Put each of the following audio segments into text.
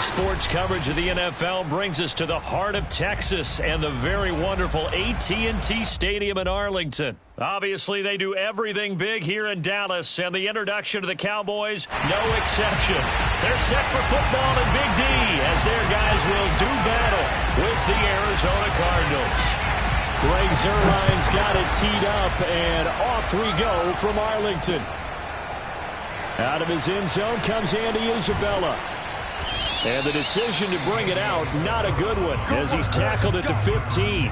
Today's sports coverage of the NFL brings us to the heart of Texas and the very wonderful AT&T Stadium in Arlington. Obviously, they do everything big here in Dallas, and the introduction to the Cowboys, no exception. They're set for football in Big D as their guys will do battle with the Arizona Cardinals. Greg Zuerlein's got it teed up, and off we go from Arlington. Out of his end zone comes Andy Isabella. And the decision to bring it out, not a good one, as he's tackled at the 15.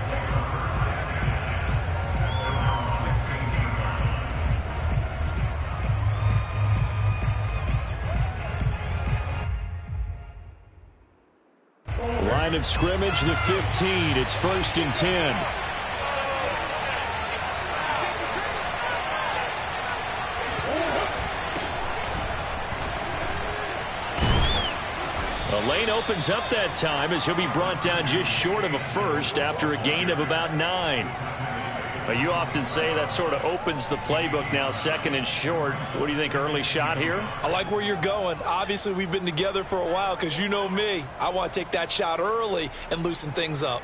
Line of scrimmage, the 15. It's 1st and 10. The lane opens up that time as he'll be brought down just short of a first after a gain of about 9. You often say that sort of opens the playbook now, 2nd and short. What do you think, early shot here? I like where you're going. Obviously, we've been together for a while because you know me. I want to take that shot early and loosen things up.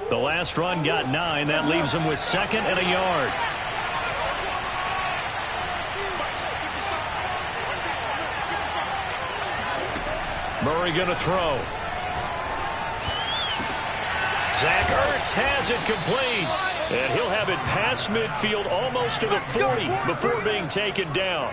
The last run got 9. That leaves him with 2nd and a yard. Murray going to throw. Zach Ertz has it complete. And he'll have it past midfield almost to the 40 before being taken down.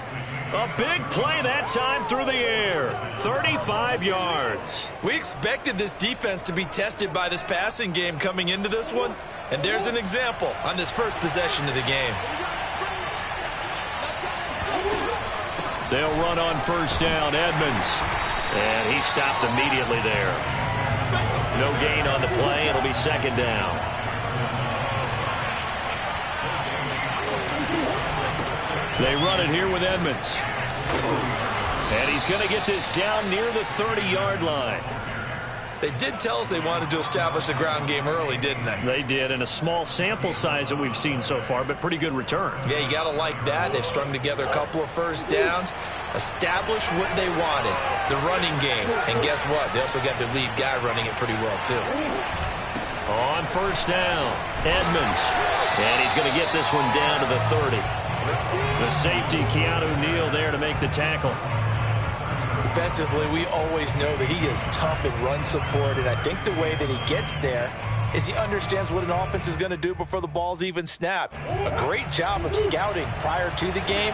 A big play that time through the air. 35 yards. We expected this defense to be tested by this passing game coming into this one. And there's an example on this first possession of the game. They'll run on 1st down. Edmonds. And he stopped immediately there. No gain on the play. It'll be 2nd down. They run it here with Edmonds. And he's going to get this down near the 30-yard line. They did tell us they wanted to establish the ground game early, didn't they? They did, and a small sample size that we've seen so far, but pretty good return. Yeah, you got to like that. They've strung together a couple of first downs, established what they wanted, the running game. And guess what? They also got their lead guy running it pretty well, too. On 1st down, Edmonds. And he's going to get this one down to the 30. The safety, Keanu Neal, there to make the tackle. Defensively, we always know that he is tough in run support, and I think the way that he gets there is he understands what an offense is going to do before the ball's even snapped. A great job of scouting prior to the game,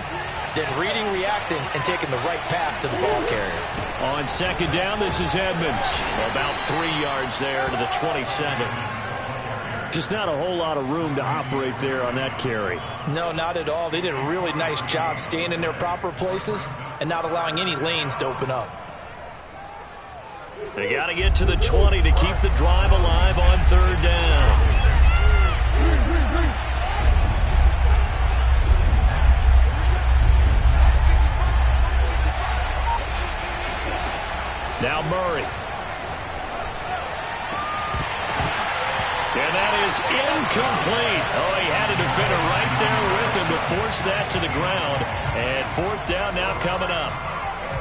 then reading, reacting, and taking the right path to the ball carrier. On 2nd down, this is Edmonds. About 3 yards there to the 27. Just not a whole lot of room to operate there on that carry. No, not at all. They did a really nice job staying in their proper places and not allowing any lanes to open up. They got to get to the 20 to keep the drive alive on 3rd down. Now Murray. And that is incomplete. Oh, he had a defender right there with him to force that to the ground. And 4th down now coming up.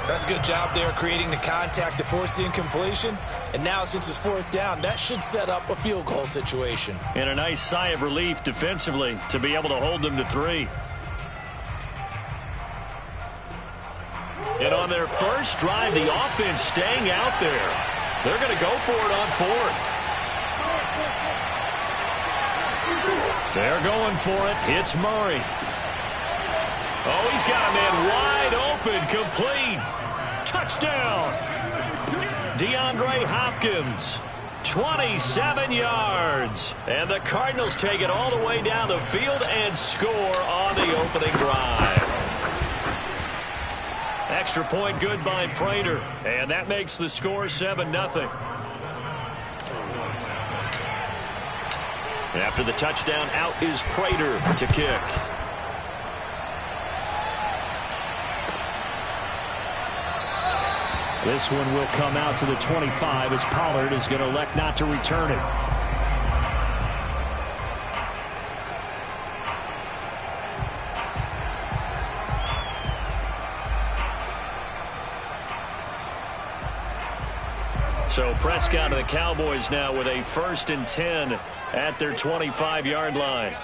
That's a good job there creating the contact to force the incompletion. And now since it's 4th down, that should set up a field goal situation. And a nice sigh of relief defensively to be able to hold them to 3. And on their first drive, the offense staying out there. They're going to go for it on 4th. They're going for it. It's Murray. Oh, he's got a man wide open, complete. Touchdown. DeAndre Hopkins, 27 yards. And the Cardinals take it all the way down the field and score on the opening drive. Extra point good by Prater. And that makes the score 7-0. After the touchdown, out is Prater to kick. This one will come out to the 25 as Pollard is going to elect not to return it. So Prescott and the Cowboys now with a 1st and 10 at their 25-yard line.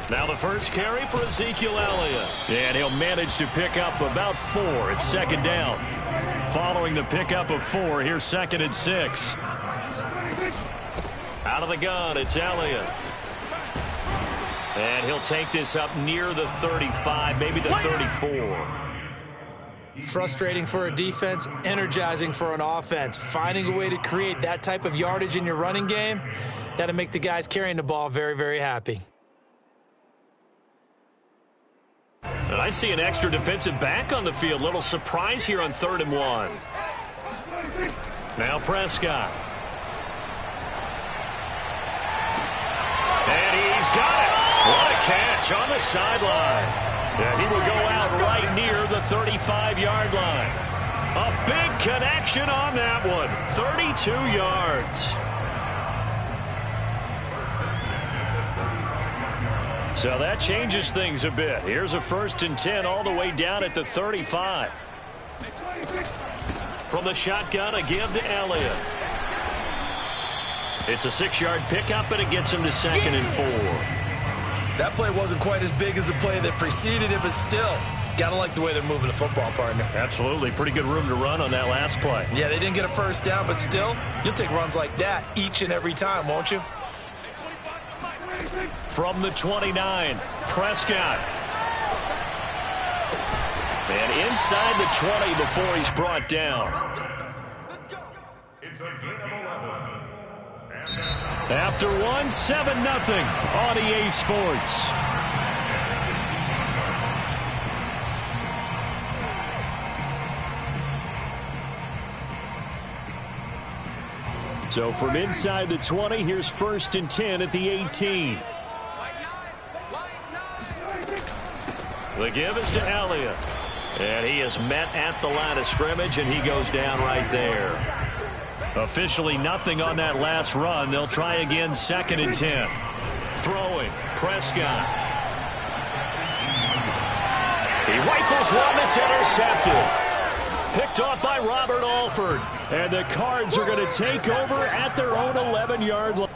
Now the first carry for Ezekiel Elliott. And he'll manage to pick up about 4. It's 2nd down. Following the pickup of 4, here's 2nd and 6. Out of the gun, it's Elliott. And he'll take this up near the 35, maybe the 34. Frustrating for a defense, energizing for an offense. Finding a way to create that type of yardage in your running game, that'll make the guys carrying the ball very, very happy. And I see an extra defensive back on the field. Little surprise here on 3rd and 1. Now Prescott. And he's got it. What a catch on the sideline. Yeah, he will go out right near the 35-yard line. A big connection on that one. 32 yards. So that changes things a bit. Here's a 1st and 10 all the way down at the 35. From the shotgun, a give to Elliott. It's a 6-yard pickup, and it gets him to 2nd and 4. That play wasn't quite as big as the play that preceded it, but still, gotta like the way they're moving the football, partner. Absolutely. Pretty good room to run on that last play. Yeah, they didn't get a 1st down, but still, you'll take runs like that each and every time, won't you? From the 29, Prescott. And inside the 20 before he's brought down. After one, 7-0 on EA Sports. So from inside the 20, here's 1st and 10 at the 18. The give is to Elliott. And he is met at the line of scrimmage, and he goes down right there. Officially nothing on that last run. They'll try again 2nd and 10. Throwing, Prescott. He rifles one that's intercepted. Picked off by Robert Alford. And the Cards are going to take over at their own 11-yard line.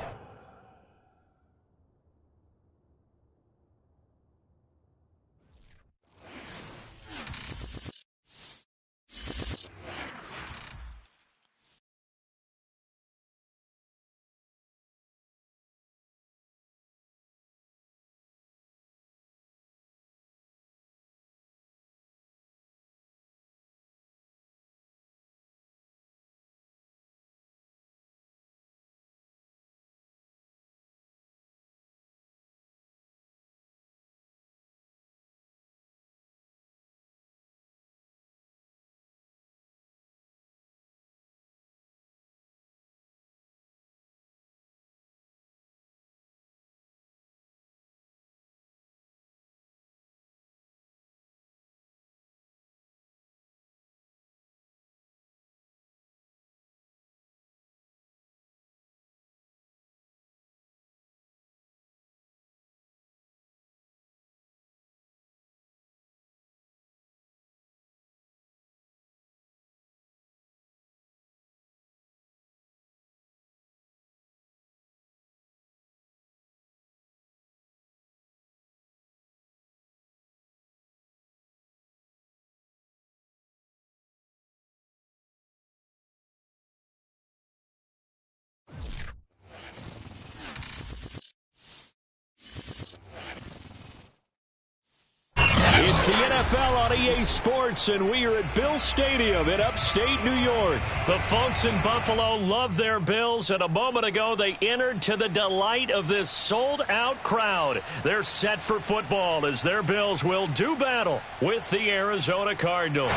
It's the NFL on EA Sports, and we are at Bill Stadium in upstate New York. The folks in Buffalo love their Bills, and a moment ago they entered to the delight of this sold-out crowd. They're set for football as their Bills will do battle with the Arizona Cardinals.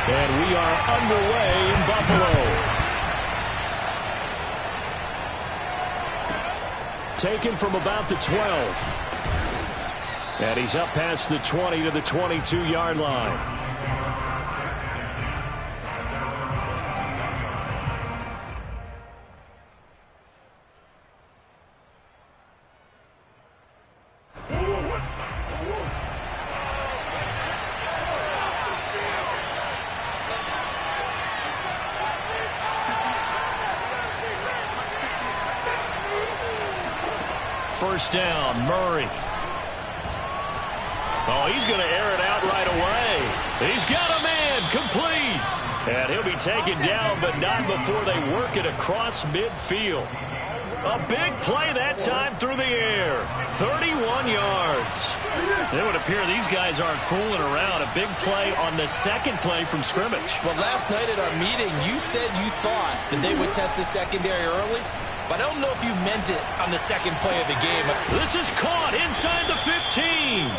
And we are underway in Buffalo. Taken from about the 12. And he's up past the 20 to the 22-yard line. first down. Murray. Oh, he's going to air it out right away. He's got a man complete. And he'll be taken down, but not before they work it across midfield. A big play that time through the air. 31 yards. It would appear these guys aren't fooling around. A big play on the second play from scrimmage. Well, last night at our meeting, you said you thought that they would test the secondary early, but I don't know if you meant it on the second play of the game. This is caught inside the 15.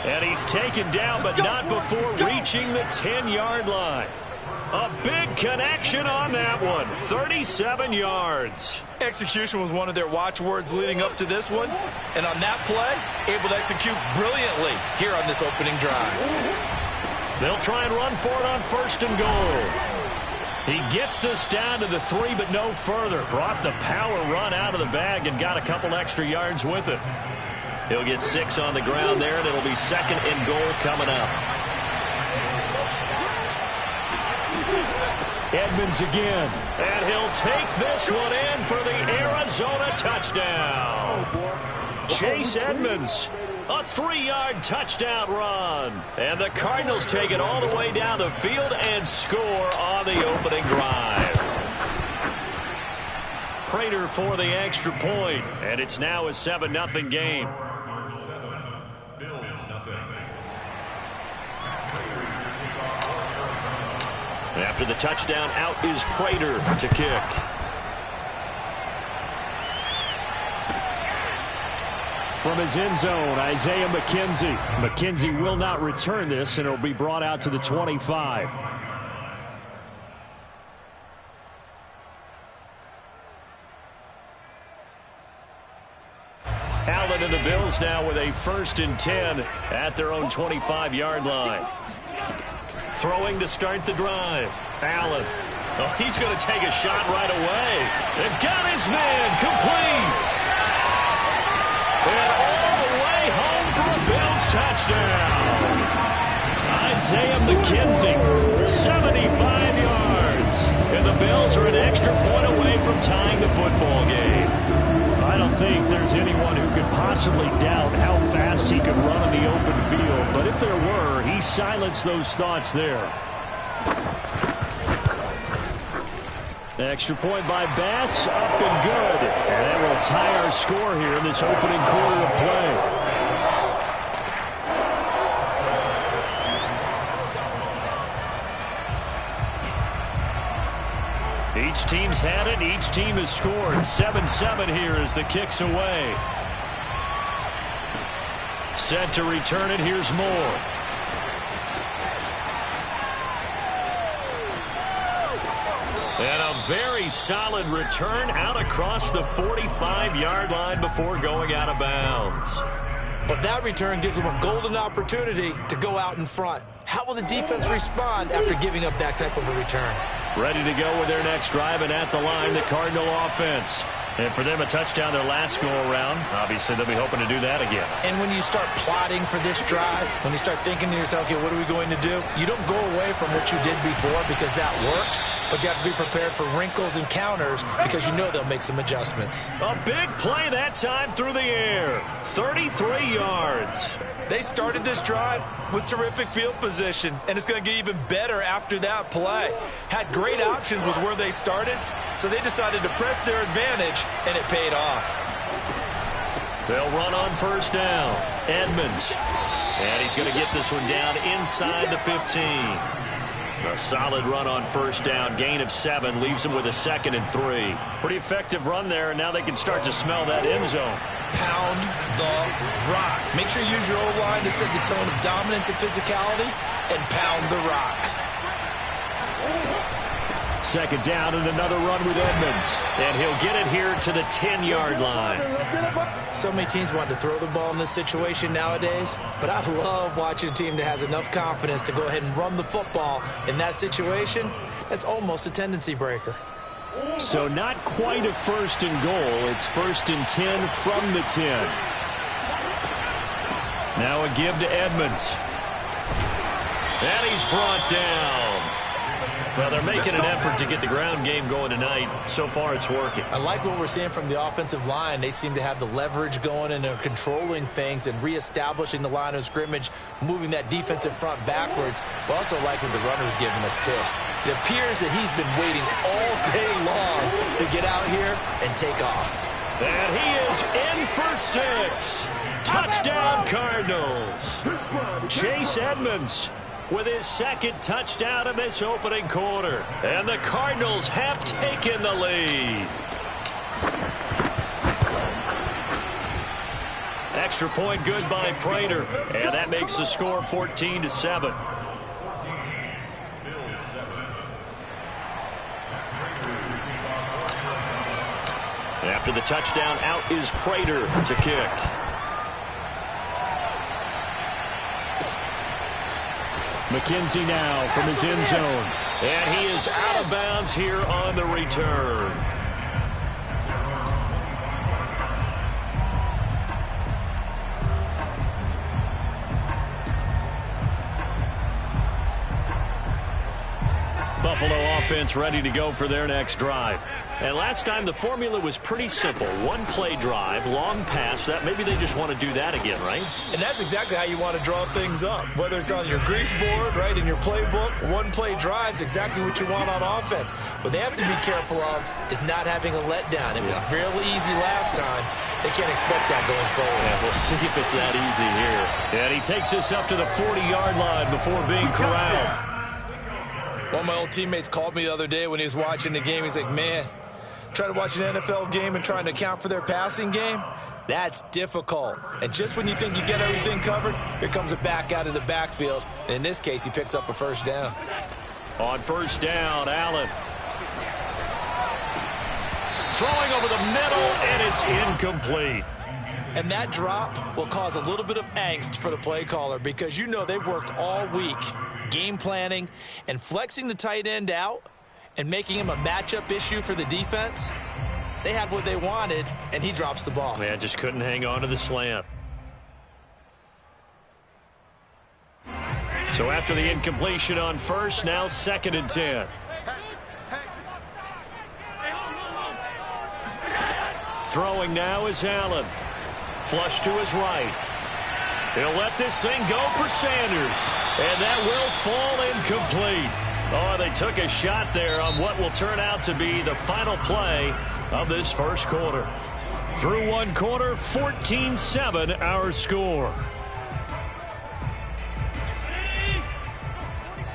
And he's taken down, but not before reaching the 10-yard line. A big connection on that one. 37 yards. Execution was one of their watchwords leading up to this one. And on that play, able to execute brilliantly here on this opening drive. They'll try and run for it on first and goal. He gets this down to the 3, but no further. Brought the power run out of the bag and got a couple extra yards with it. He'll get 6 on the ground there, and it'll be second and goal coming up. Edmonds again. And he'll take this one in for the Arizona touchdown. Chase Edmonds. A 3-yard touchdown run. And the Cardinals take it all the way down the field and score on the opening drive. Prater for the extra point. And it's now a 7-0 game. After the touchdown, out is Prater to kick. From his end zone, Isaiah McKenzie. McKenzie will not return this, and it'll be brought out to the 25. Allen and the Bills now with a 1st and 10 at their own 25-yard line. Throwing to start the drive. Allen. Oh, he's going to take a shot right away. They've got his man complete. And all the way home for a Bills touchdown. Isaiah McKenzie, 75 yards. And the Bills are an extra point away from tying the football game. I don't think there's anyone who could possibly doubt how fast he could run in the open field. But if there were, he silenced those thoughts there. Extra point by Bass, up and good. And that will tie our score here in this opening quarter of play. Each team's had it. Each team has scored. 7-7 here as the kick's away. Set to return it. Here's Moore. And a very solid return out across the 45-yard line before going out of bounds. But that return gives them a golden opportunity to go out in front. How will the defense respond after giving up that type of a return? Ready to go with their next drive, and at the line, the Cardinal offense. And for them, a touchdown their last go-around. Obviously, they'll be hoping to do that again. And when you start plotting for this drive, when you start thinking to yourself, okay, what are we going to do? You don't go away from what you did before because that worked, but you have to be prepared for wrinkles and counters because you know they'll make some adjustments. A big play that time through the air. 33 yards. They started this drive with terrific field position, and it's going to get even better after that play. Had great options with where they started, so they decided to press their advantage, and it paid off. They'll run on first down. Edmonds. And he's going to get this one down inside the 15. A solid run on first down. Gain of 7 leaves him with a 2nd and 3. Pretty effective run there, and now they can start to smell that end zone. Pound the rock. Make sure you use your O-line to set the tone of dominance and physicality, and pound the rock. 2nd down and another run with Edmonds. And he'll get it here to the 10-yard line. So many teams want to throw the ball in this situation nowadays, but I love watching a team that has enough confidence to go ahead and run the football in that situation. That's almost a tendency breaker. So not quite a 1st and goal. It's 1st and 10 from the 10. Now a give to Edmonds. And he's brought down. Well, they're making an effort to get the ground game going tonight. So far, it's working. I like what we're seeing from the offensive line. They seem to have the leverage going, and they're controlling things and reestablishing the line of scrimmage, moving that defensive front backwards. But also like what the runner's giving us, too. It appears that he's been waiting all day long to get out here and take off. And he is in for 6. Touchdown, Cardinals. Chase Edmonds with his second touchdown in this opening quarter. And the Cardinals have taken the lead. Extra point good by Prater. And that makes the score 14-7. After the touchdown, out is Prater to kick. McKenzie now from his end zone. And he is out of bounds here on the return. Buffalo offense ready to go for their next drive. And last time the formula was pretty simple. One play drive, long pass. That maybe they just want to do that again, right? And that's exactly how you want to draw things up. Whether it's on your grease board, right, in your playbook, one play drive's exactly what you want on offense. What they have to be careful of is not having a letdown. It was real easy last time. They can't expect that going forward. Yeah, we'll see if it's that easy here. And he takes this up to the 40-yard line before being corralled. One of my old teammates called me the other day when he was watching the game. He's like, man, trying to watch an NFL game and trying to account for their passing game, that's difficult. And just when you think you get everything covered, here comes a back out of the backfield. And in this case, he picks up a first down. On first down, Allen. Throwing over the middle, and it's incomplete. And that drop will cause a little bit of angst for the play caller because you know they've worked all week game planning and flexing the tight end out and making him a matchup issue for the defense. They had what they wanted, and he drops the ball. Man, just couldn't hang on to the slant. So after the incompletion on first, now 2nd and 10. Throwing now is Allen. Flush to his right. He'll let this thing go for Sanders. And that will fall incomplete. Oh, they took a shot there on what will turn out to be the final play of this first quarter. Through one quarter, 14-7 our score.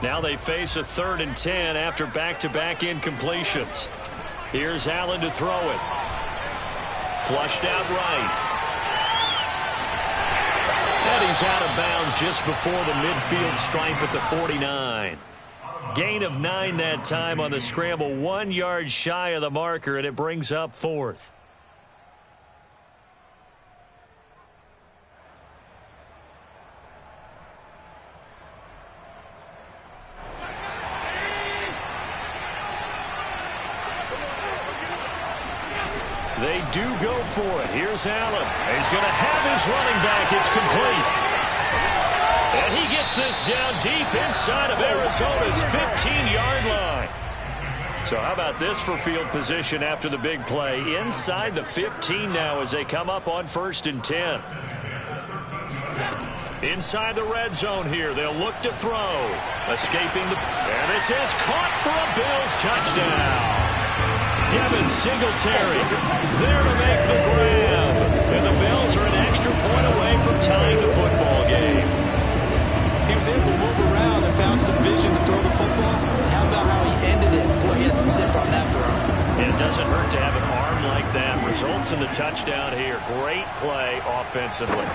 Now they face a 3rd and 10 after back-to-back incompletions. Here's Allen to throw it. Flushed out right. And he's out of bounds just before the midfield stripe at the 49. Gain of 9 that time on the scramble, 1 yard shy of the marker, and it brings up 4th. They do go for it. Here's Allen. He's going to have his running back. It's complete. And he gets this down deep inside of Arizona's 15-yard line. So how about this for field position after the big play? Inside the 15 now as they come up on 1st and 10. Inside the red zone here. They'll look to throw. Escaping the... And this is caught for a Bills touchdown. Devin Singletary there to make the grab. And the Bills are an extra point away from tying the football game. He was able to move around and found some vision to throw the football. And how about how he ended it? Boy, he had some zip on that throw. It doesn't hurt to have an arm like that. Results in the touchdown here. Great play offensively.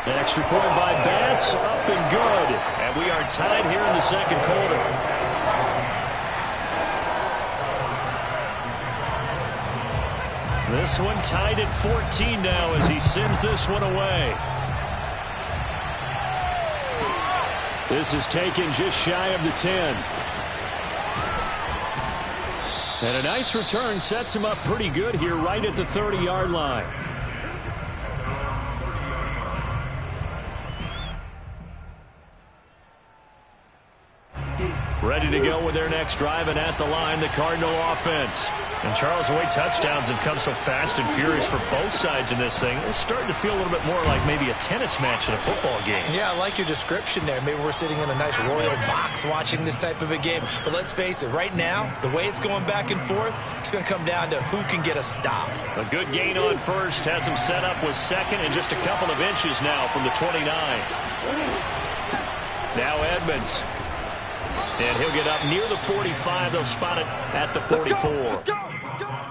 An extra point by Bass, up and good. And we are tied here in the second quarter. This one tied at 14 now as he sends this one away. This is taken just shy of the 10. And a nice return sets him up pretty good here right at the 30-yard line. Ready to go with their next drive, and at the line, the Cardinal offense. And Charles, the way touchdowns have come so fast and furious for both sides in this thing, it's starting to feel a little bit more like maybe a tennis match in a football game. Yeah, I like your description there. Maybe we're sitting in a nice royal box watching this type of a game. But let's face it, right now, the way it's going back and forth, it's going to come down to who can get a stop. A good gain on first has him set up with second and just a couple of inches now from the 29. Now Edmonds. And he'll get up near the 45. They'll spot it at the 44. Let's go.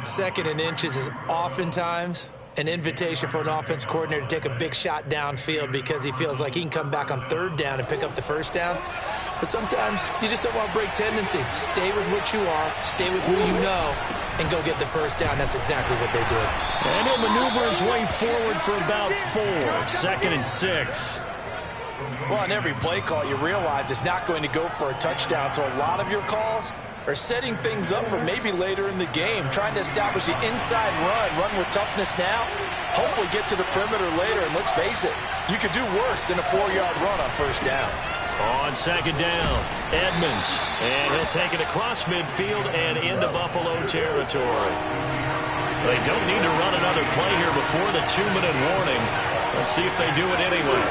Second and inches is oftentimes an invitation for an offense coordinator to take a big shot downfield because he feels like he can come back on third down and pick up the first down. But sometimes you just don't want to break tendency. Stay with what you are, stay with who you know, and go get the first down. That's exactly what they did. And he'll maneuver his way forward for about 4. Second and 6. Well, on every play call, you realize it's not going to go for a touchdown, so a lot of your calls are setting things up for maybe later in the game, trying to establish the inside run with toughness now, hopefully get to the perimeter later, and let's face it, you could do worse than a 4-yard run on first down. On second down, Edmonds, and he'll take it across midfield and into Buffalo territory. They don't need to run another play here before the 2-minute warning. Let's see if they do it anyway.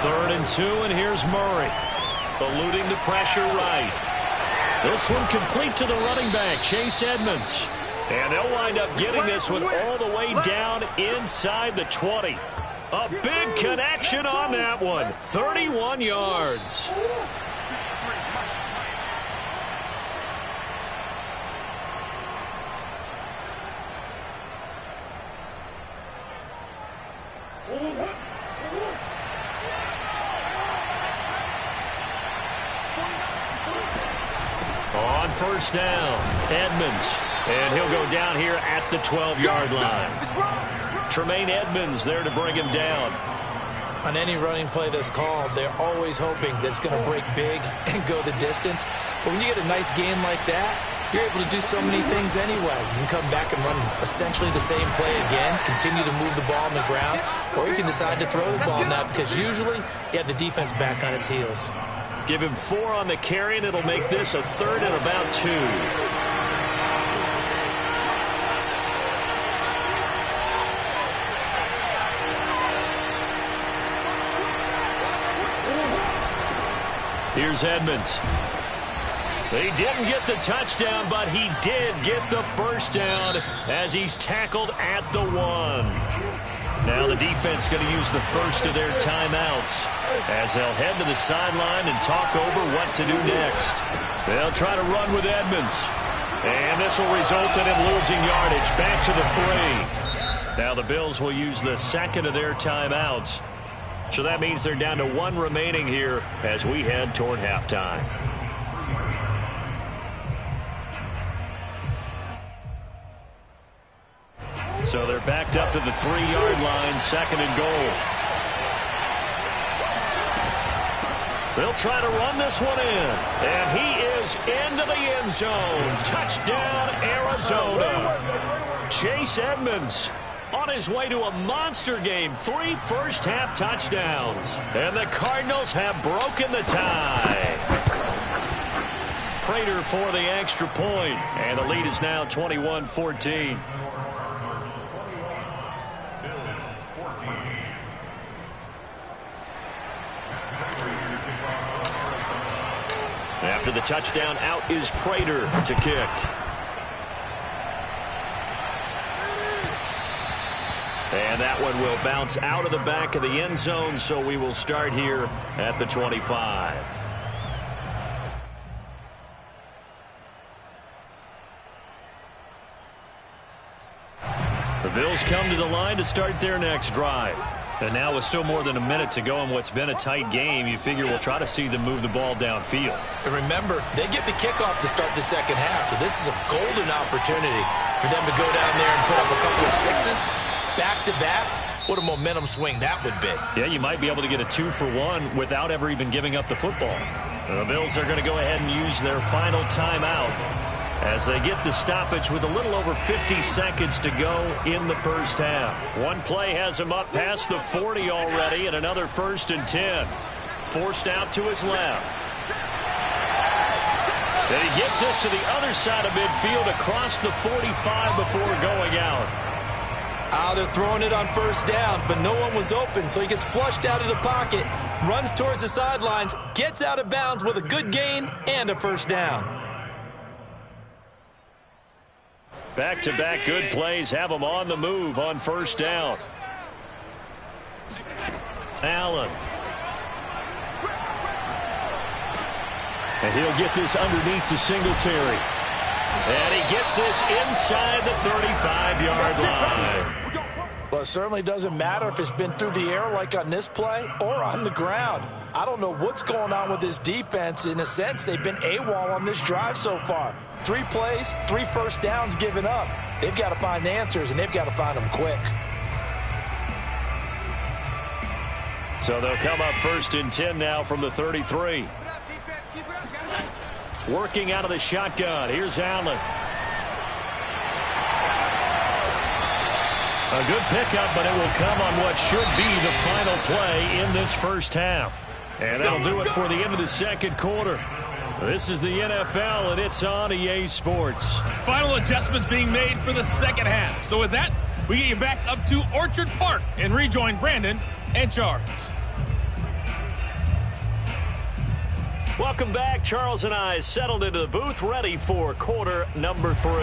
3rd and 2, and here's Murray, eluding the pressure right. This one complete to the running back, Chase Edmonds. And they'll wind up getting this one all the way down inside the 20. A big connection on that one, 31 yards. On first down, Edmonds, and he'll go down here at the 12-yard line. Tremaine Edmonds there to bring him down. On any running play that's called, they're always hoping that it's going to break big and go the distance. But when you get a nice game like that, you're able to do so many things anyway. You can come back and run essentially the same play again, continue to move the ball on the ground, or you can decide to throw the ball now because usually you have the defense back on its heels. Give him 4 on the carry, and it'll make this a 3rd and about 2. Here's Edmonds. He didn't get the touchdown, but he did get the first down as he's tackled at the 1. Now the defense going to use the first of their timeouts as they'll head to the sideline and talk over what to do next. They'll try to run with Edmonds. And this will result in him losing yardage back to the 3. Now the Bills will use the second of their timeouts. So that means they're down to 1 remaining here as we head toward halftime. So they're backed up to the 3-yard line, 2nd and goal. They'll try to run this one in. And he is into the end zone. Touchdown, Arizona. Chase Edmonds on his way to a monster game. 3 first-half touchdowns. And the Cardinals have broken the tie. Prater for the extra point. And the lead is now 21-14. After the touchdown, out is Prater to kick. And that one will bounce out of the back of the end zone, so we will start here at the 25. The Bills come to the line to start their next drive. And now with still more than a minute to go in what's been a tight game, you figure we'll try to see them move the ball downfield. And remember, they get the kickoff to start the second half, so this is a golden opportunity for them to go down there and put up a couple of 6s back-to-back. What a momentum swing that would be. Yeah, you might be able to get a 2-for-1 without ever even giving up the football. The Bills are going to go ahead and use their final timeout as they get the stoppage with a little over 50 seconds to go in the first half. One play has him up past the 40 already, and another 1st and 10. Forced out to his left. And he gets this to the other side of midfield across the 45 before going out. They're throwing it on first down, but no one was open, so he gets flushed out of the pocket, runs towards the sidelines, gets out of bounds with a good gain and a first down. Back-to-back good plays have him on the move on first down. Allen. And he'll get this underneath to Singletary. And he gets this inside the 35-yard line. Well, it certainly doesn't matter if it's been through the air like on this play or on the ground. I don't know what's going on with this defense. In a sense, they've been AWOL on this drive so far. 3 plays, 3 first downs given up. They've got to find answers, and they've got to find them quick. So they'll come up 1st and 10 now from the 33. Working out of the shotgun. Here's Allen. A good pickup, but it will come on what should be the final play in this first half. And that'll do it for the end of the second quarter. This is the NFL, and it's on EA Sports. Final adjustments being made for the second half. So with that, we get you back up to Orchard Park and rejoin Brandon and Charles. Welcome back. Charles and I settled into the booth, ready for quarter number 3.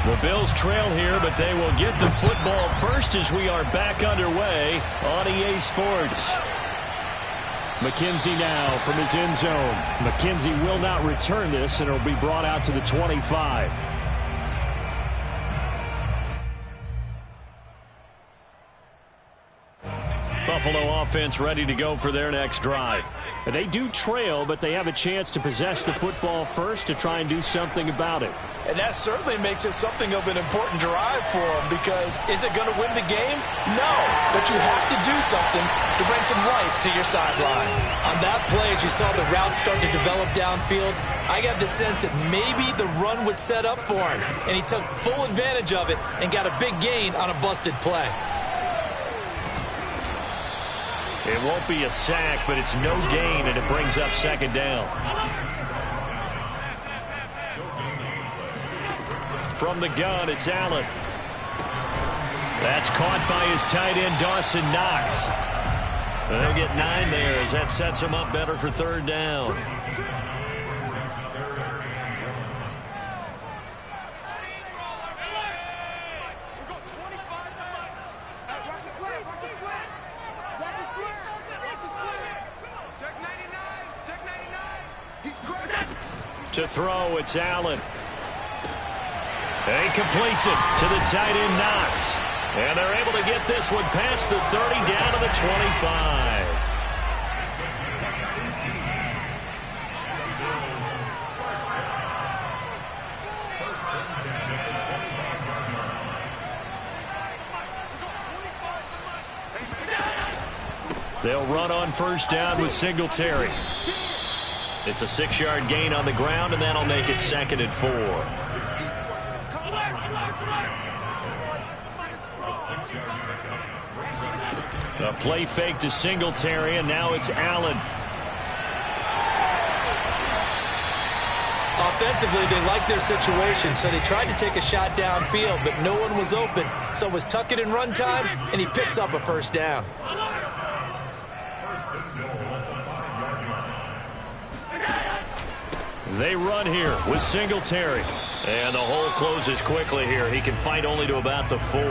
The Bills trail here, but they will get the football first as we are back underway on EA Sports. McKenzie now from his end zone. McKenzie will not return this, and it'll be brought out to the 25. Buffalo offense ready to go for their next drive. And they do trail, but they have a chance to possess the football first to try and do something about it. And that certainly makes it something of an important drive for them, because is it going to win the game? No, but you have to do something to bring some life to your sideline. On that play, as you saw the route start to develop downfield, I got the sense that maybe the run would set up for him, and he took full advantage of it and got a big gain on a busted play. It won't be a sack, but it's no gain, and it brings up second down. From the gun, it's Allen. That's caught by his tight end, Dawson Knox. They'll get 9 there as that sets him up better for third down. To throw, it's Allen. And he completes it to the tight end, Knox. And they're able to get this one past the 30 down to the 25. They'll run on first down with Singletary. It's a 6-yard gain on the ground, and that'll make it 2nd and 4. A play fake to Singletary, and now it's Allen. Offensively, they liked their situation, so they tried to take a shot downfield, but no one was open. So it was tuck it in run time, and he picks up a first down. They run here with Singletary. And the hole closes quickly here. He can fight only to about the 4.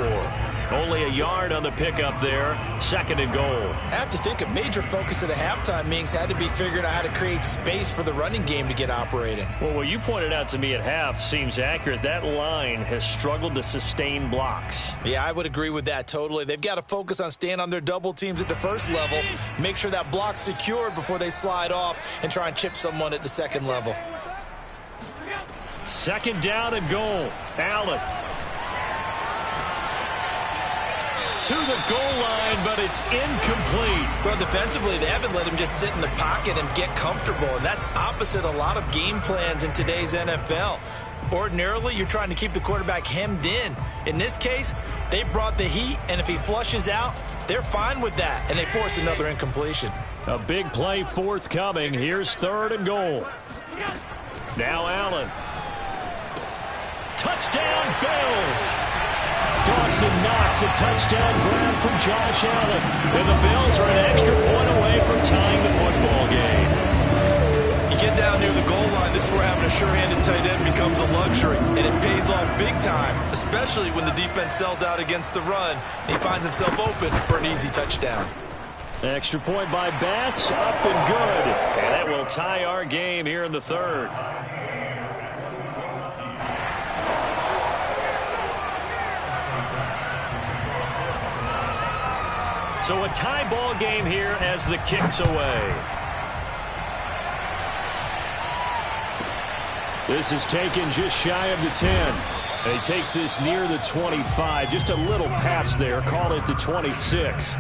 Only a yard on the pickup there. 2nd and goal. I have to think a major focus of the halftime meetings had to be figuring out how to create space for the running game to get operating. Well, what you pointed out to me at half seems accurate. That line has struggled to sustain blocks. Yeah, I would agree with that totally. They've got to focus on staying on their double teams at the first level, make sure that block's secured before they slide off and try and chip someone at the second level. 2nd down and goal. Allen. To the goal line, but it's incomplete. Well, defensively, they haven't let him just sit in the pocket and get comfortable, and that's opposite a lot of game plans in today's NFL. Ordinarily, you're trying to keep the quarterback hemmed in. In this case, they brought the heat, and if he flushes out, they're fine with that, and they force another incompletion. A big play forthcoming. Here's 3rd and goal. Now Allen. Touchdown, Bills. Dawson Knox, a touchdown grab from Josh Allen. And the Bills are an extra point away from tying the football game. You get down near the goal line, this is where having a sure-handed tight end becomes a luxury. And it pays off big time, especially when the defense sells out against the run. He finds himself open for an easy touchdown. Extra point by Bass, up and good. And that will tie our game here in the 3rd. So a tie ball game here as the kick's away. This is taken just shy of the 10. And he takes this near the 25. Just a little pass there. Call it the 26.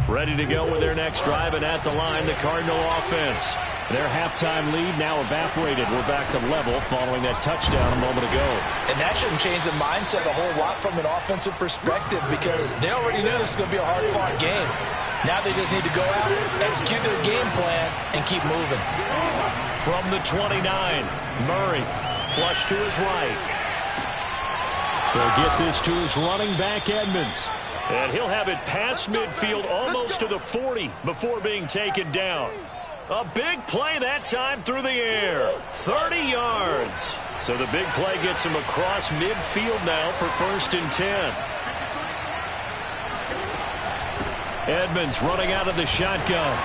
Ready to go with their next drive, and at the line, the Cardinal offense. Their halftime lead now evaporated. We're back to level following that touchdown a moment ago. And that shouldn't change the mindset a whole lot from an offensive perspective, because they already knew this was going to be a hard-fought game. Now they just need to go out, execute their game plan, and keep moving. From the 29, Murray, flush to his right. He'll get this to his running back, Edmonds. And he'll have it past midfield almost to the 40 before being taken down. A big play that time through the air. 30 yards. So the big play gets him across midfield now for 1st and 10. Edmonds running out of the shotgun.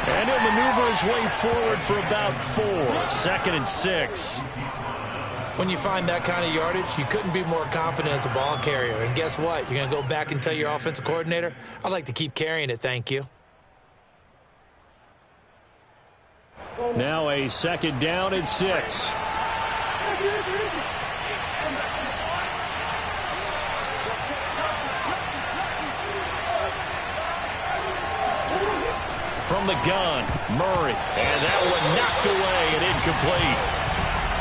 And he'll maneuver his way forward for about 4. 2nd and 6. When you find that kind of yardage, you couldn't be more confident as a ball carrier. And guess what? You're going to go back and tell your offensive coordinator, I'd like to keep carrying it, thank you. Now a 2nd down and 6. From the gun, Murray. And that one knocked away and incomplete.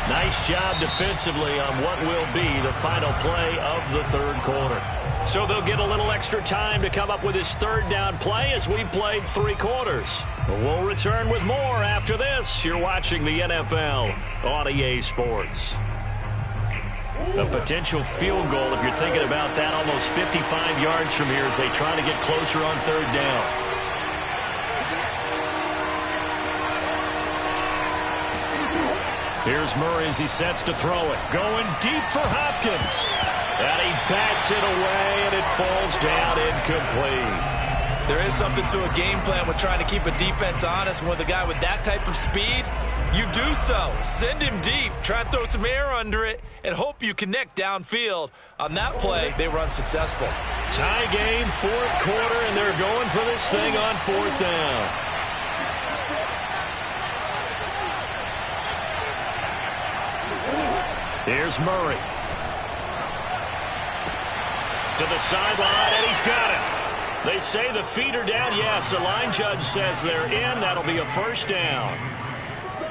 Nice job defensively on what will be the final play of the 3rd quarter. So they'll get a little extra time to come up with his 3rd down play as we've played 3 quarters. We'll return with more after this. You're watching the NFL on EA Sports. A potential field goal, if you're thinking about that, almost 55 yards from here as they try to get closer on 3rd down. Here's Murray as he sets to throw it. Going deep for Hopkins. And he bats it away, and it falls down incomplete. There is something to a game plan with trying to keep a defense honest. With a guy with that type of speed, you do so. Send him deep. Try and throw some air under it and hope you connect downfield. On that play, they were unsuccessful. Tie game, 4th quarter, and they're going for this thing on 4th down. Here's Murray. To the sideline, and he's got it. They say the feet are down. Yes, the line judge says they're in. That'll be a 1st down.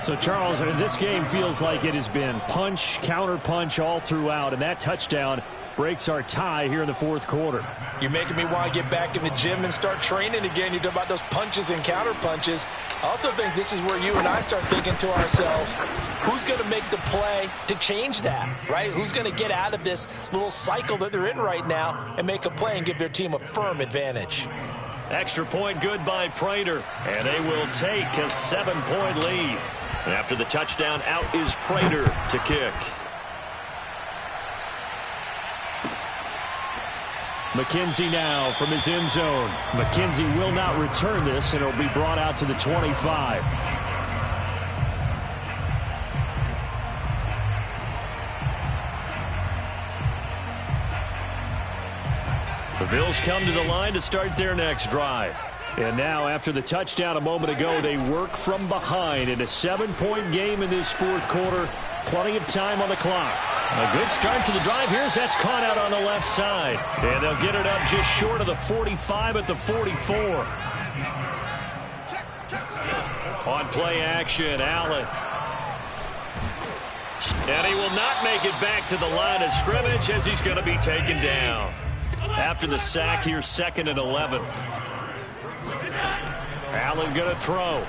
So, Charles, this game feels like it has been punch, counter-punch all throughout, and that touchdown breaks our tie here in the 4th quarter. You're making me want to get back in the gym and start training again. You talk about those punches and counter punches. I also think this is where you and I start thinking to ourselves, who's going to make the play to change that, right? Who's going to get out of this little cycle that they're in right now and make a play and give their team a firm advantage? Extra point good by Prater, and they will take a 7-point lead. And after the touchdown, out is Prater to kick. McKenzie now from his end zone. McKenzie will not return this, and it'll be brought out to the 25. The Bills come to the line to start their next drive. And now, after the touchdown a moment ago, they work from behind in a 7-point game in this 4th quarter. Plenty of time on the clock. A good start to the drive here as that's caught out on the left side. And they'll get it up just short of the 45 at the 44. On play action, Allen. And he will not make it back to the line of scrimmage as he's going to be taken down. After the sack, here's 2nd and 11. Allen going to throw.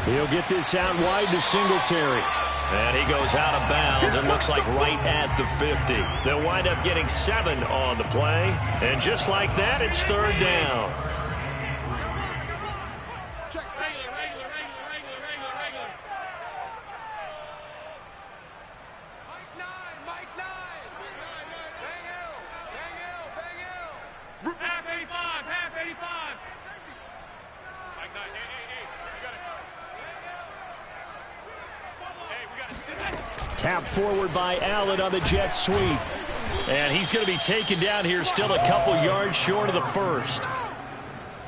He'll get this out wide to Singletary. And he goes out of bounds and looks like right at the 50. They'll wind up getting 7 on the play. And just like that, it's 3rd down. Tap forward by Allen on the jet sweep. And he's going to be taken down here, still a couple yards short of the first.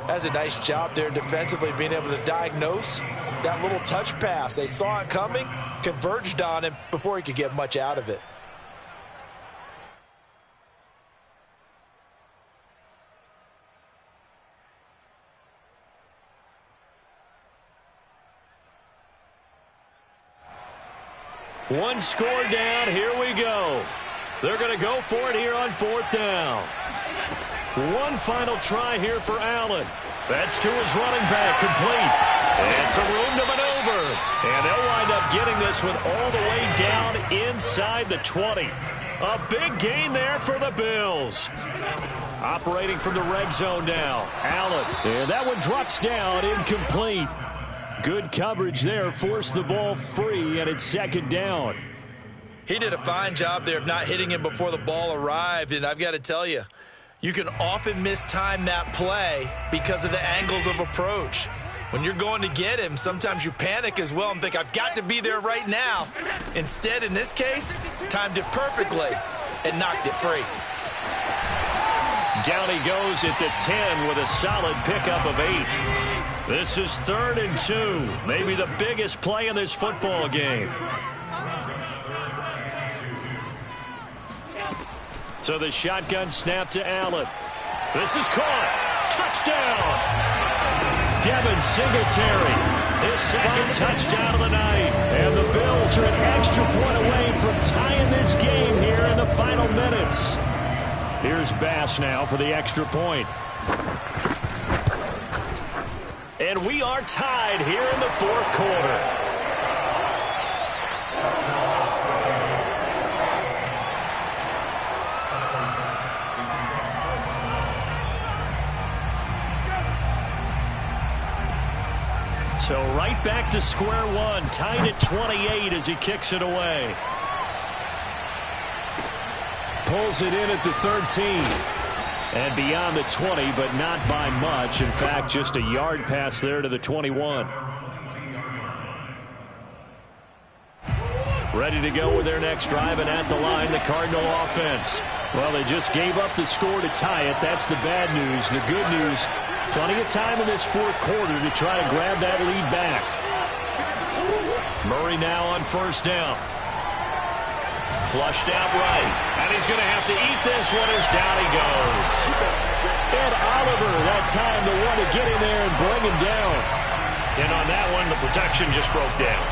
That's a nice job there defensively, being able to diagnose that little touch pass. They saw it coming, converged on him before he could get much out of it. One score down, here we go. They're going to go for it here on 4th down. One final try here for Allen. That's to his running back, complete. And some room to maneuver. And they'll wind up getting this one all the way down inside the 20. A big gain there for the Bills. Operating from the red zone now. Allen. And that one drops down, incomplete. Good coverage there, forced the ball free, and it's 2nd down. He did a fine job there of not hitting him before the ball arrived, and I've got to tell you, you can often mistime that play because of the angles of approach. When you're going to get him, sometimes you panic as well and think, I've got to be there right now. Instead, in this case, timed it perfectly and knocked it free. Down he goes at the 10 with a solid pickup of 8. This is 3rd and 2. Maybe the biggest play in this football game. So the shotgun snap to Allen. This is caught. Touchdown! Devin Singletary. His 2nd touchdown of the night. And the Bills are an extra point away from tying this game here in the final minutes. Here's Bass now for the extra point. And we are tied here in the 4th quarter. So right back to square one, tied at 28 as he kicks it away. Pulls it in at the 13. And beyond the 20, but not by much. In fact, just a yard pass there to the 21. Ready to go with their next drive, and at the line, the Cardinal offense. Well, they just gave up the score to tie it. That's the bad news. The good news, plenty of time in this 4th quarter to try to grab that lead back. Murray now on 1st down. Flushed out right. And he's going to have to eat this one as down he goes. And Oliver, that time the one to get in there and bring him down. And on that one, the protection just broke down.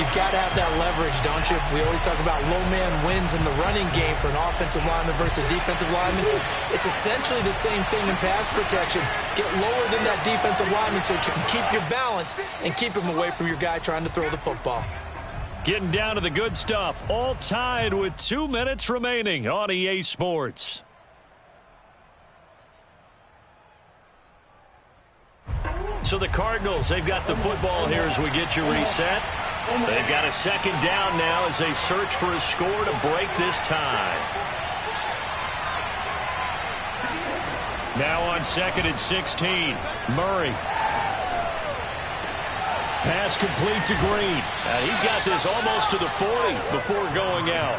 You've got to have that leverage, don't you? We always talk about low man wins in the running game for an offensive lineman versus defensive lineman. It's essentially the same thing in pass protection. Get lower than that defensive lineman so that you can keep your balance and keep him away from your guy trying to throw the football. Getting down to the good stuff. All tied with 2 minutes remaining on EA Sports. So the Cardinals, they've got the football here as we get you reset. They've got a 2nd down now as they search for a score to break this tie. Now on 2nd and 16, Murray. Pass complete to Green. He's got this almost to the 40 before going out.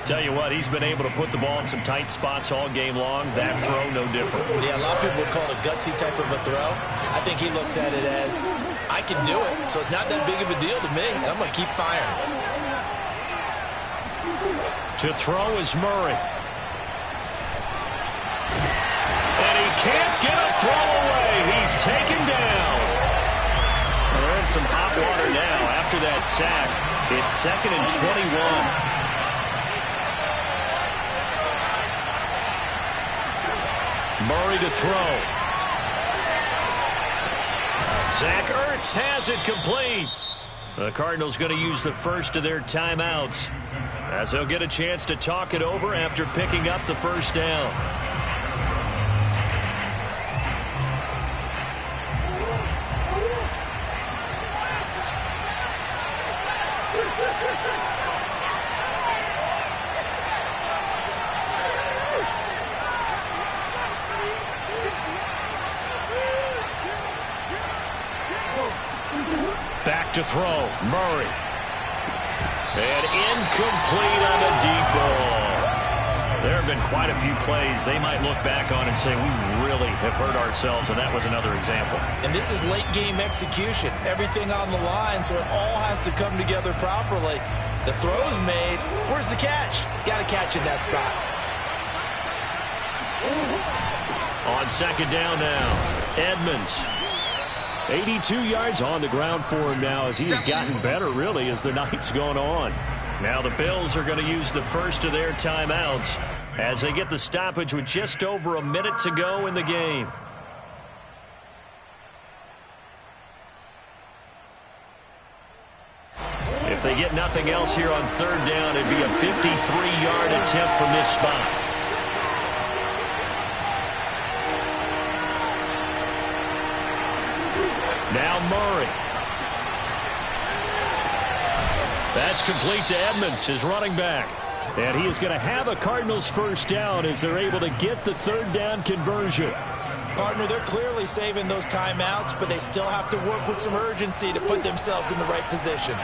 Tell you what, he's been able to put the ball in some tight spots all game long. That throw, no different. Yeah, a lot of people would call it a gutsy type of a throw. I think he looks at it as, I can do it, so it's not that big of a deal to me, and I'm going to keep firing. To throw is Murray. And he can't get a throw away. He's taken down. They're in some hot water now after that sack. It's 2nd and 21. Murray to throw. Zach Ertz has it complete. The Cardinals going to use the first of their timeouts, as they'll get a chance to talk it over after picking up the first down. Back to throw, Murray. And incomplete on the deep ball. There have been quite a few plays they might look back on and say, we really have hurt ourselves, and that was another example. And this is late game execution. Everything on the line, so it all has to come together properly. The throw's made. Where's the catch? Got to catch in that spot. On second down now, Edmonds. 82 yards on the ground for him now, as he has gotten better, really, as the night's gone on. Now the Bills are going to use the first of their timeouts as they get the stoppage with just over a minute to go in the game. If they get nothing else here on third down, it'd be a 53-yard attempt from this spot. Now Murray. That's complete to Edmonds, his running back. And he is going to have a Cardinals first down as they're able to get the third down conversion. Partner, they're clearly saving those timeouts, but they still have to work with some urgency to put themselves in the right position.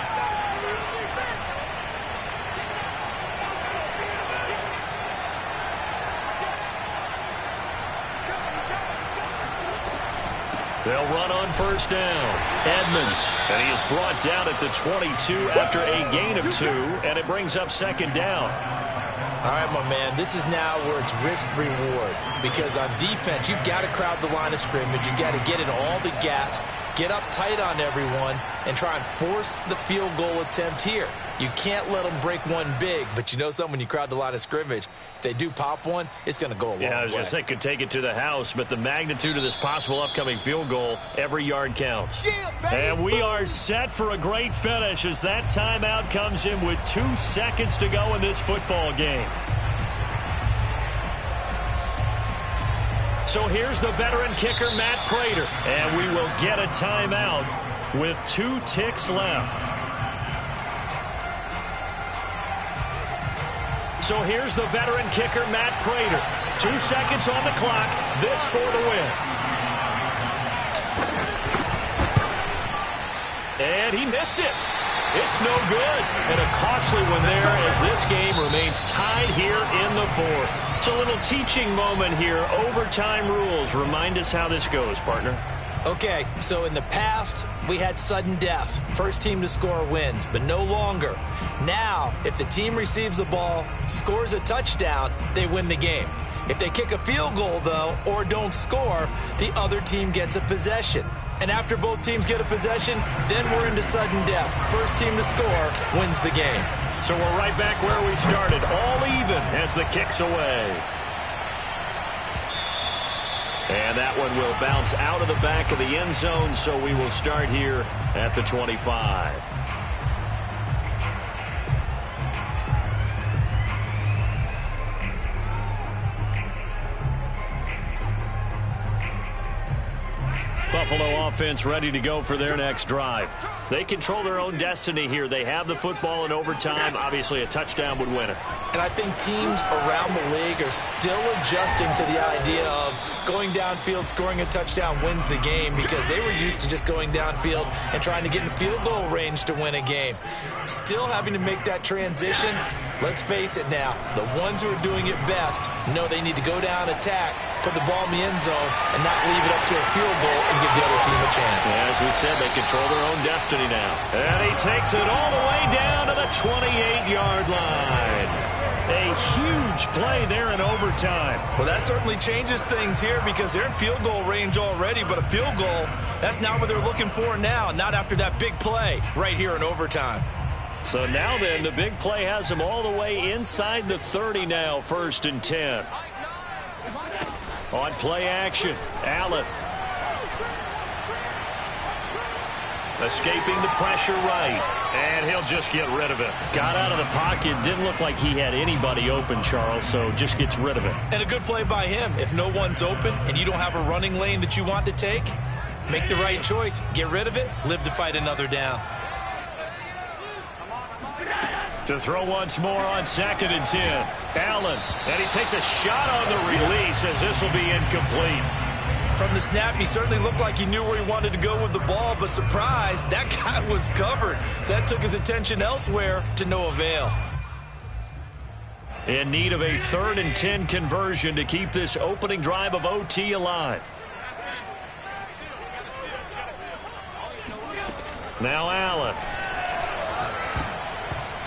They'll run on first down. Edmonds, and he is brought down at the 22 after a gain of 2, and it brings up second down. All right, my man, this is now where it's risk-reward, because on defense, you've got to crowd the line of scrimmage. You've got to get in all the gaps, get up tight on everyone, and try and force the field goal attempt here. You can't let them break one big, but you know something, when you crowd the line of scrimmage, if they do pop one, it's going to go a long way. Yeah, I was going to say, could take it to the house, but the magnitude of this possible upcoming field goal, every yard counts. And we are set for a great finish as that timeout comes in with 2 seconds to go in this football game. So here's the veteran kicker, Matt Prater, and we will get a timeout with 2 ticks left. So here's the veteran kicker, Matt Prater. 2 seconds on the clock. This for the win. And he missed it. It's no good. And a costly one there as this game remains tied here in the 4th. It's a little teaching moment here. Overtime rules. Remind us how this goes, partner. Okay, so in the past, we had sudden death. First team to score wins, but no longer. Now, if the team receives the ball, scores a touchdown, they win the game. If they kick a field goal, though, or don't score, the other team gets a possession. And after both teams get a possession, then we're into sudden death. First team to score wins the game. So we're right back where we started, all even as the kick's away. And that one will bounce out of the back of the end zone, so we will start here at the 25. Buffalo offense ready to go for their next drive. They control their own destiny here. They have the football in overtime. Obviously, a touchdown would win it. And I think teams around the league are still adjusting to the idea of going downfield, scoring a touchdown wins the game, because they were used to just going downfield and trying to get in field goal range to win a game. Still having to make that transition. Let's face it now, the ones who are doing it best know they need to go down, attack, put the ball in the end zone, and not leave it up to a field goal and give the other team a chance. As we said, they control their own destiny now. And he takes it all the way down to the 28-yard line. A huge play there in overtime. Well, that certainly changes things here, because they're in field goal range already, but a field goal, that's not what they're looking for now, not after that big play right here in overtime. So now then, the big play has them all the way inside the 30 now, 1st and 10. On play action, Allen. Escaping the pressure right. And he'll just get rid of it. Got out of the pocket. Didn't look like he had anybody open, Charles, so just gets rid of it. And a good play by him. If no one's open and you don't have a running lane that you want to take, make the right choice. Get rid of it. Live to fight another down. To throw once more on 2nd and 10. Allen. And he takes a shot on the release as this will be incomplete. From the snap, he certainly looked like he knew where he wanted to go with the ball, but surprise, that guy was covered. So that took his attention elsewhere to no avail. In need of a 3rd and 10 conversion to keep this opening drive of OT alive. Now Allen.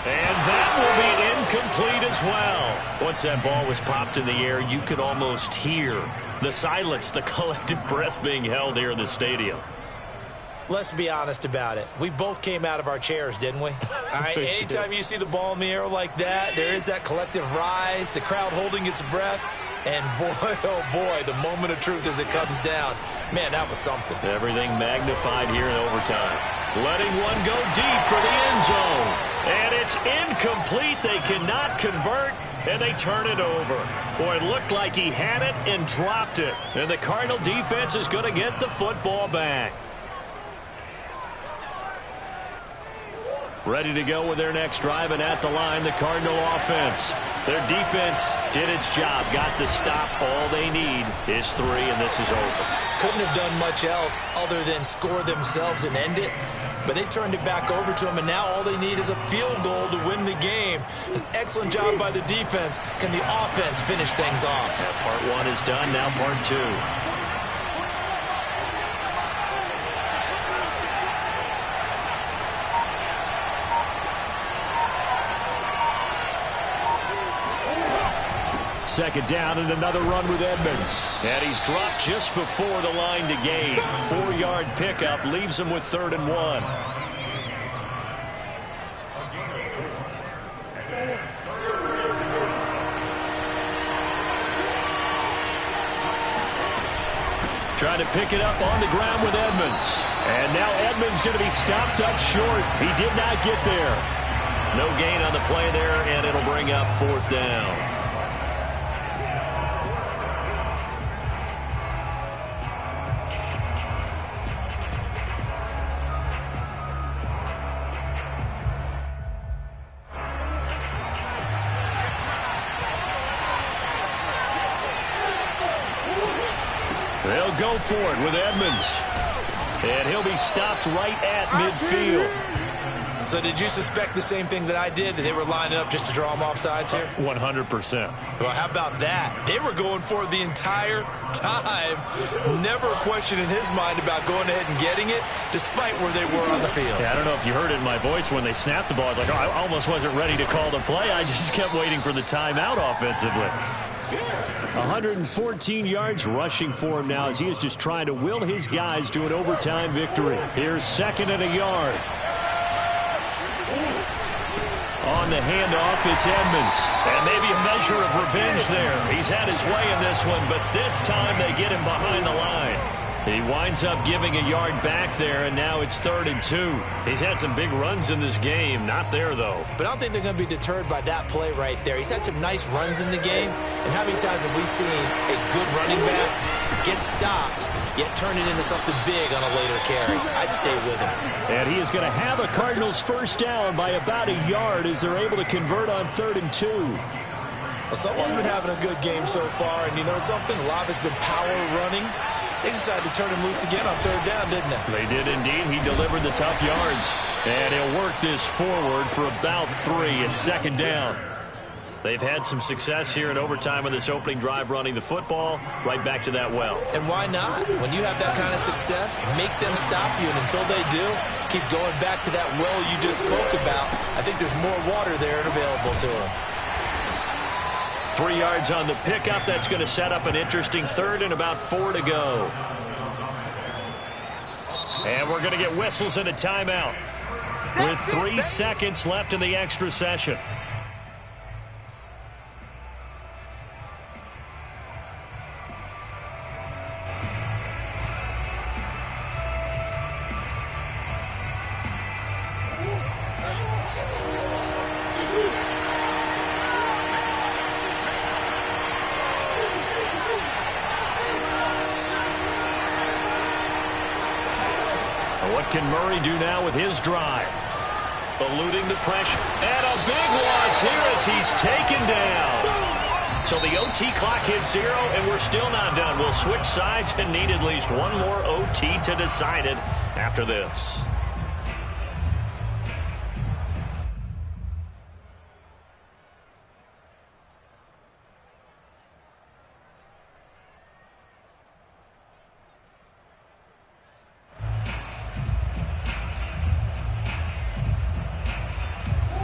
And that will be incomplete as well. Once that ball was popped in the air, you could almost hear the silence, the collective breath being held here in the stadium. Let's be honest about it. We both came out of our chairs, didn't we? All right, anytime you see the ball in the air like that, there is that collective rise, the crowd holding its breath. And boy, oh boy, the moment of truth as it comes down. Man, that was something. Everything magnified here in overtime. Letting one go deep for the end zone. And it's incomplete. They cannot convert, and they turn it over. Boy, it looked like he had it and dropped it. And the Cardinal defense is going to get the football back. Ready to go with their next drive, and at the line, the Cardinal offense. Their defense did its job, got the stop. All they need is 3, and this is over. Couldn't have done much else other than score themselves and end it. But they turned it back over to him, and now all they need is a field goal to win the game. An excellent job by the defense. Can the offense finish things off? Yeah, part 1 is done, now part 2. Second down and another run with Edmonds. And he's dropped just before the line to gain. 4-yard pickup leaves him with 3rd and 1. Trying to pick it up on the ground with Edmonds. And now Edmonds going to be stopped up short. He did not get there. No gain on the play there, and it'll bring up 4th down. They'll go for it with Edmonds. And he'll be stopped right at midfield. So did you suspect the same thing that I did, that they were lining up just to draw him off sides here? 100%. Well, how about that? They were going for it the entire time. Never a question in his mind about going ahead and getting it, despite where they were on the field. Yeah, I don't know if you heard it in my voice when they snapped the ball. I was like, oh, I almost wasn't ready to call the play. I just kept waiting for the timeout offensively. 114 yards rushing for him now as he is just trying to will his guys to an overtime victory. Here's 2nd and a yard. On the handoff, it's Edmonds. And maybe a measure of revenge there. He's had his way in this one, but this time they get him behind the line. He winds up giving a yard back there, and now it's 3rd and 2. He's had some big runs in this game. Not there, though. But I don't think they're going to be deterred by that play right there. He's had some nice runs in the game. And how many times have we seen a good running back get stopped, yet turn it into something big on a later carry? I'd stay with him. And he is going to have a Cardinals first down by about a yard as they're able to convert on 3rd and 2. Well, someone's been having a good game so far, and you know something? A lot of it's been power running. They decided to turn him loose again on 3rd down, didn't they? They did indeed. He delivered the tough yards. And he'll work this forward for about 3 at 2nd down. They've had some success here in overtime on this opening drive running the football right back to that well. And why not? When you have that kind of success, make them stop you. And until they do, keep going back to that well you just spoke about. I think there's more water there and available to them. 3 yards on the pickup. That's going to set up an interesting 3rd and about 4 to go. And we're going to get whistles and a timeout with 3 seconds left in the extra session. What can Murray do now with his drive? Eluding the pressure. And a big loss here as he's taken down. So the OT clock hits 0, and we're still not done. We'll switch sides and need at least one more OT to decide it after this.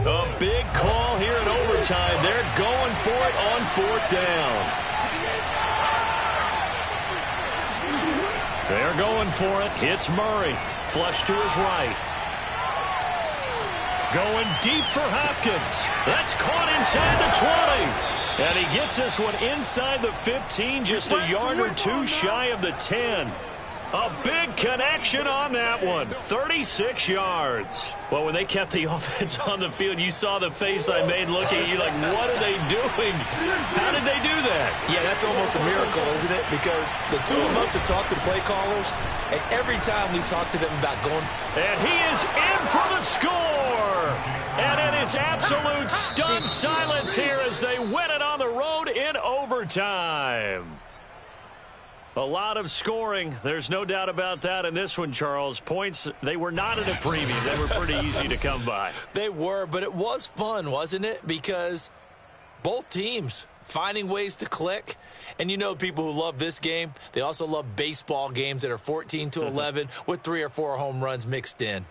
A big call here in overtime. They're going for it on 4th down. They're going for it. Hits Murray. Flush to his right. Going deep for Hopkins. That's caught inside the 20. And he gets this one inside the 15, just a yard or two shy of the 10. A big connection on that one. 36 yards. Well, when they kept the offense on the field, you saw the face I made looking at you like, what are they doing? How did they do that? Yeah, that's almost a miracle, isn't it? Because the two of us have talked to play callers, and every time we talk to them about going. And he is in for the score. And it is absolute stunned silence here as they win it on the road in overtime. A lot of scoring. There's no doubt about that in this one, Charles. Points, they were not in a premium. They were pretty easy to come by. They were, but it was fun, wasn't it? Because both teams finding ways to click. And you know people who love this game, they also love baseball games that are 14-11 with 3 or 4 home runs mixed in.